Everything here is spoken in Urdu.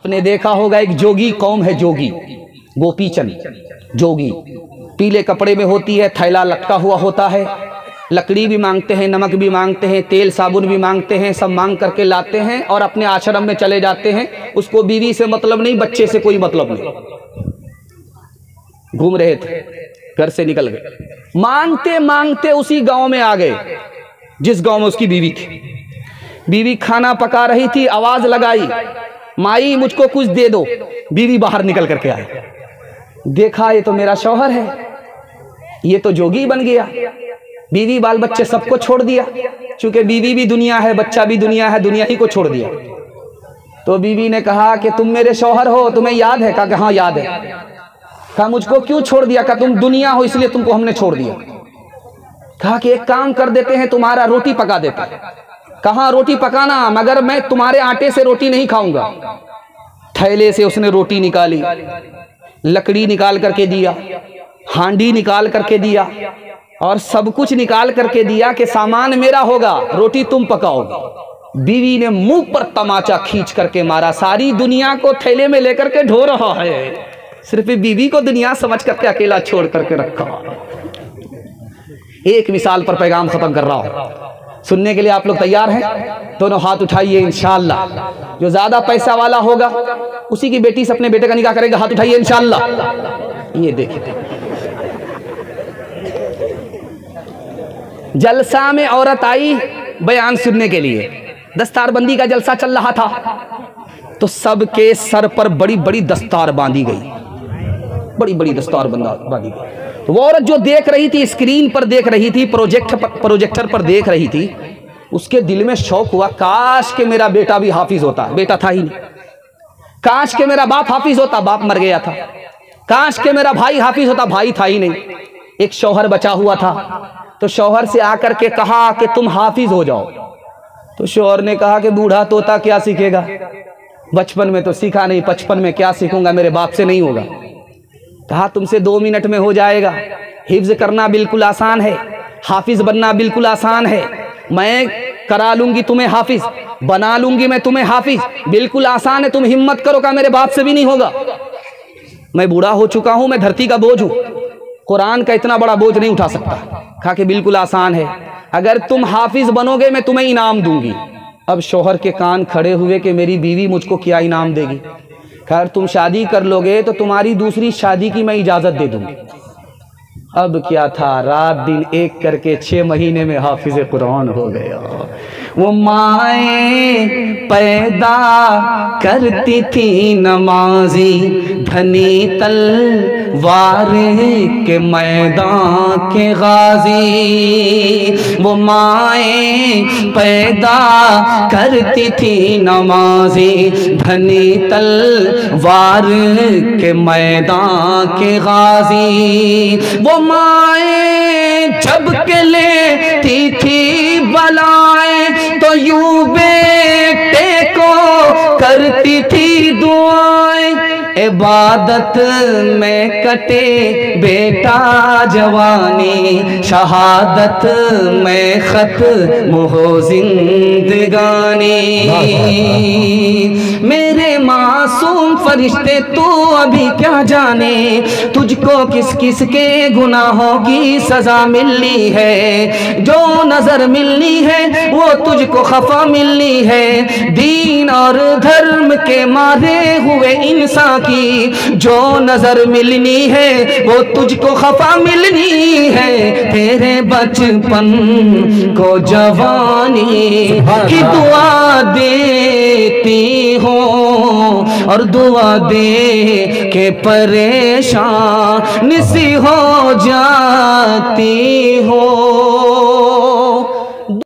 آپ نے دیکھا ہوگا ایک جوگی قوم ہے، جوگی گوپی چند جوگی، پیلے کپڑے میں ہوتی ہے، تھیلا لٹکا ہوا ہوتا ہے، لکڑی بھی مانگتے ہیں، نمک بھی مانگتے ہیں، تیل صابن بھی مانگتے ہیں، سب مانگ کر کے لاتے ہیں اور اپنے آشرم میں چلے جاتے ہیں۔ اس کو بیوی سے مطلب نہیں، بچے سے کوئی مطلب نہیں، گھوم رہے تھے، گھر سے نکل گئے، مانگتے مانگتے اسی گاؤں میں آ گئے جس گاؤں میں اس کی بیوی تھی۔ بیوی کھانا پکا رہی تھی، آواز لگائی، مائی مجھ کو کچھ دے دو۔ بیوی باہر نکل کر کے آئی، دیکھا یہ تو میرا شوہر ہے، یہ تو جوگی بن گیا، بیوی بال بچے سب کو چھوڑ دیا، چونکہ بیوی بھی دنیا ہے، بچہ بھی دنیا ہے، دنیا ہی کو چھوڑ دیا۔ تو بیوی نے کہا کہ تم میرے شوہر ہو، تمہیں یاد ہے؟ کہا کہ ہاں یاد ہے۔ کہا مجھ کو کیوں چھوڑ دیا؟ کہا تم دنیا ہو اس لیے تم کو ہم نے چھوڑ دیا۔ کہا کہ ایک کام کر دیتے ہیں، تمہارا روٹی پکا دیتے ہیں۔ کہاں روٹی پکانا، مگر میں تمہارے آٹے سے روٹی نہیں کھاؤں گا۔ تھیلے سے اس نے روٹی نکالی، لکڑی نکال کر کے دیا، ہانڈی نکال کر کے دیا، اور سب کچھ نکال کر کے دیا کہ سامان میرا ہوگا، روٹی تم پکاؤ گے۔ بیوی نے منہ پر تماچا کھینچ کر کے مارا، ساری دنیا کو تھیلے میں لے کر کے ڈھو رہا ہے، صرف بیوی کو دنیا سمجھ کر کے اکیلا چھوڑ کر کے رکھا۔ ایک مثال پر پیغام ختم کر رہا ہوں، سننے کے لیے آپ لوگ تیار ہیں؟ دونوں ہاتھ اٹھائیے، انشاءاللہ جو زیادہ پیسہ والا ہوگا اسی کی بیٹی سے اپنے بیٹے کا نکاح کرے گا، ہاتھ اٹھائیے انشاءاللہ۔ یہ دیکھیں، جلسہ میں عورت آئی بیان سننے کے لیے، دستار بندی کا جلسہ چل رہا تھا، تو سب کے سر پر بڑی بڑی دستار باندھی گئی، بڑی بڑی دستار باندھی گئی۔ تو وہ عورت جو دیکھ رہی تھی، اسکرین پر دیکھ رہی تھی، پروجیکٹر پر دیکھ رہی تھی، اس کے دل میں شوق ہوا، کاش کہ میرا بیٹا بھی حافظ ہوتا، بیٹا تھا ہی نہیں۔ کاش کہ میرا باپ حافظ ہوتا، باپ مر گیا تھا۔ کاش کہ میرا بھائی حافظ ہوتا، بھائی تھا ہی نہیں۔ ایک شوہر بچا ہوا تھا، تو شوہر سے آ کر کے کہا کہ تم حافظ ہو جاؤ۔ تو شوہر نے کہا کہ بوڑھا طوطا کیا سیکھے گا، بچپن میں تو سیکھا نہیں، 55 میں کیا سیکھوں گا، میرے باپ سے نہیں ہوگا۔ کہا تم سے 2 منٹ میں ہو جائے گا، حفظ کرنا بالکل آسان ہے، حافظ بننا بالکل آسان ہے، میں کرا لوں گی تمہیں حافظ، بنا لوں گی میں تمہیں حافظ، بالکل آسان ہے، تم ہمت کرو۔ کہا میرے باپ سے بھی نہیں ہوگا، میں بوڑھا ہو چکا ہوں، میں دھرتی کا بوجھ ہوں، قرآن کا اتنا بڑا بوجھ نہیں اٹھا سکتا۔ کہا کہ بالکل آسان ہے، اگر تم حافظ بنو گے میں تمہیں انعام دوں گی۔ اب شوہر کے کان کھڑے ہوئے کہ میری بیوی مجھ کو کیا انعام دے گی؟ خیر تم شادی کر لو گے تو تمہاری دوسری شادی کی میں اجازت دے دوں گی۔ اب کیا تھا، رات دن ایک کر کے 6 مہینے میں حافظ قرآن ہو گیا۔ وہ مائیں پیدا کرتی تھی نمازی، دھنی تلوار کے میدان کے غازی۔ وہ مائیں پیدا کرتی تھی نمازی، دھنی تلوار کے میدان کے غازی۔ وہ مائیں جب کہ لیتی تھی بلائیں، تو یوں بیٹے کو کرتی تھی دعائیں۔ عبادت میں کٹے بیٹا جوانی، شہادت میں ختم ہو زندگانی۔ میرے معصوم فرشتے تو ابھی کیا جانے، تجھ کو کس کس کے گناہوں کی سزا ملنی ہے۔ جو نظر ملنی ہے وہ تجھ کو خفا ملنی ہے، دین اور دھرم کے مارے ہوئے انسان کی جو نظر ملنی ہے وہ تجھ کو خفا ملنی ہے۔ تیرے بچپن کو جوانی کی دعا دیتی ہوں، اور دعا دے کے پریشان سی ہو جاتی ہوں۔